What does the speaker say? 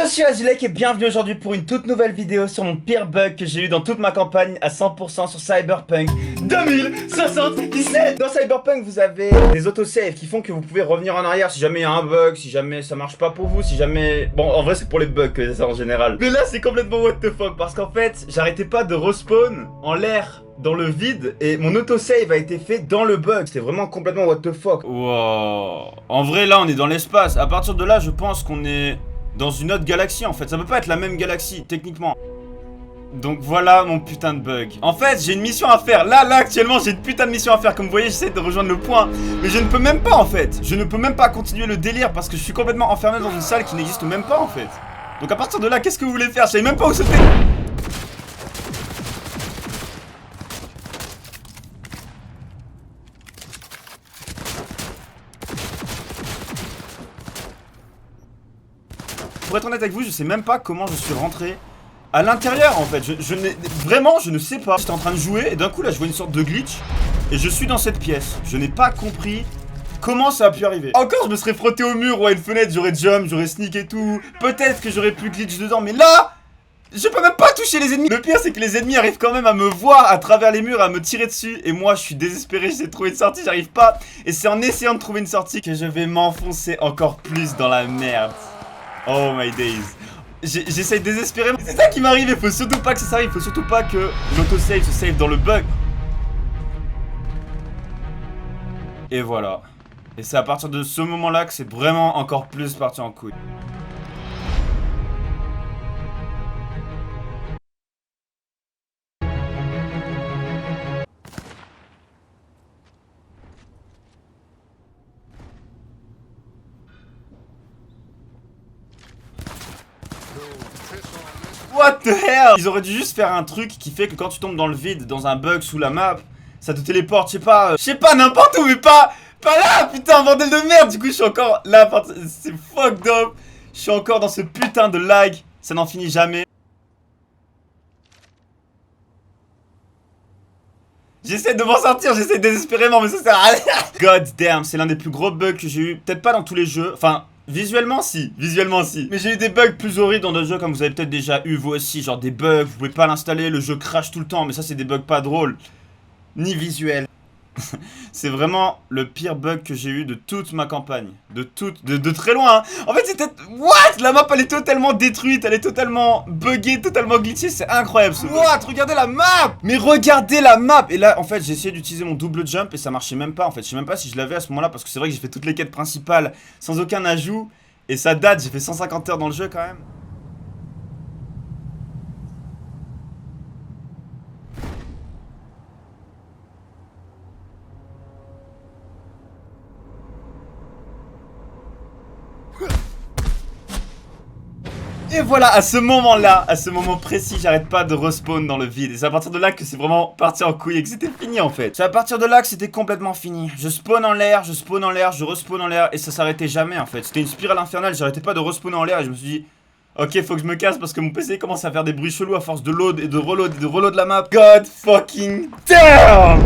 Je suis Azulek et bienvenue aujourd'hui pour une toute nouvelle vidéo sur mon pire bug que j'ai eu dans toute ma campagne à 100% sur Cyberpunk 2077. Dans Cyberpunk, vous avez des autosaves qui font que vous pouvez revenir en arrière si jamais il y a un bug, si jamais ça marche pas pour vous, si jamais... Bon, en vrai, c'est pour les bugs que c'est ça en général. Mais là, c'est complètement what the fuck parce qu'en fait, j'arrêtais pas de respawn en l'air dans le vide et mon autosave a été fait dans le bug. C'était vraiment complètement what the fuck. Wow. En vrai, là, on est dans l'espace. À partir de là, je pense qu'on est dans une autre galaxie, en fait. Ça peut pas être la même galaxie, techniquement. Donc voilà mon putain de bug. En fait, j'ai une mission à faire. Là, actuellement, j'ai une putain de mission à faire. Comme vous voyez, j'essaie de rejoindre le point. Mais je ne peux même pas, en fait. Je ne peux même pas continuer le délire parce que je suis complètement enfermé dans une salle qui n'existe même pas, en fait. Donc à partir de là, qu'est-ce que vous voulez faire? Je savais même pas où c'était. Pour être honnête avec vous, je sais même pas comment je suis rentré à l'intérieur en fait. Vraiment, je ne sais pas. J'étais en train de jouer et d'un coup là, je vois une sorte de glitch et je suis dans cette pièce. Je n'ai pas compris comment ça a pu arriver. Encore, je me serais frotté au mur ou à une fenêtre, j'aurais jump, j'aurais sneak et tout. Peut-être que j'aurais pu glitch dedans, mais là, je peux même pas toucher les ennemis. Le pire, c'est que les ennemis arrivent quand même à me voir à travers les murs, à me tirer dessus. Et moi, je suis désespéré, j'essaie de trouver une sortie, j'arrive pas. Et c'est en essayant de trouver une sortie que je vais m'enfoncer encore plus dans la merde. Oh my days. J'essaye désespérément. C'est ça qui m'arrive, il faut surtout pas que ça arrive. Il faut surtout pas que l'autosave se save dans le bug. Et voilà. Et c'est à partir de ce moment-là que c'est vraiment encore plus parti en couille. What the hell? Ils auraient dû juste faire un truc qui fait que quand tu tombes dans le vide, dans un bug sous la map, ça te téléporte, je sais pas, n'importe où, mais pas là, putain, bordel de merde. Du coup, je suis encore là, c'est fucked up. Je suis encore dans ce putain de lag, ça n'en finit jamais. J'essaie de m'en sortir, j'essaie désespérément, mais ça sert à rien. God damn, c'est l'un des plus gros bugs que j'ai eu, peut-être pas dans tous les jeux, enfin... Visuellement si. Mais j'ai eu des bugs plus horribles dans d'autres jeux comme vous avez peut-être déjà eu vous aussi. Genre des bugs, vous pouvez pas l'installer, le jeu crache tout le temps. Mais ça c'est des bugs pas drôles. Ni visuels. C'est vraiment le pire bug que j'ai eu de toute ma campagne. De très loin hein. En fait c'était... What? La map elle est totalement détruite. Elle est totalement buggée, totalement glitchée. C'est incroyable ce bug. What? Regardez la map. Mais regardez la map. Et là en fait j'ai essayé d'utiliser mon double jump et ça marchait même pas en fait. Je sais même pas si je l'avais à ce moment là. Parce que c'est vrai que j'ai fait toutes les quêtes principales sans aucun ajout. Et ça date, j'ai fait 150 heures dans le jeu quand même. Et voilà, à ce moment-là, à ce moment précis, j'arrête pas de respawn dans le vide. Et c'est à partir de là que c'est vraiment parti en couille et que c'était fini en fait. C'est à partir de là que c'était complètement fini. Je spawn en l'air, je spawn en l'air, je respawn en l'air et ça s'arrêtait jamais en fait. C'était une spirale infernale, j'arrêtais pas de respawn en l'air et je me suis dit... Ok, faut que je me casse parce que mon PC commence à faire des bruits chelous à force de load et de reload la map. God fucking damn!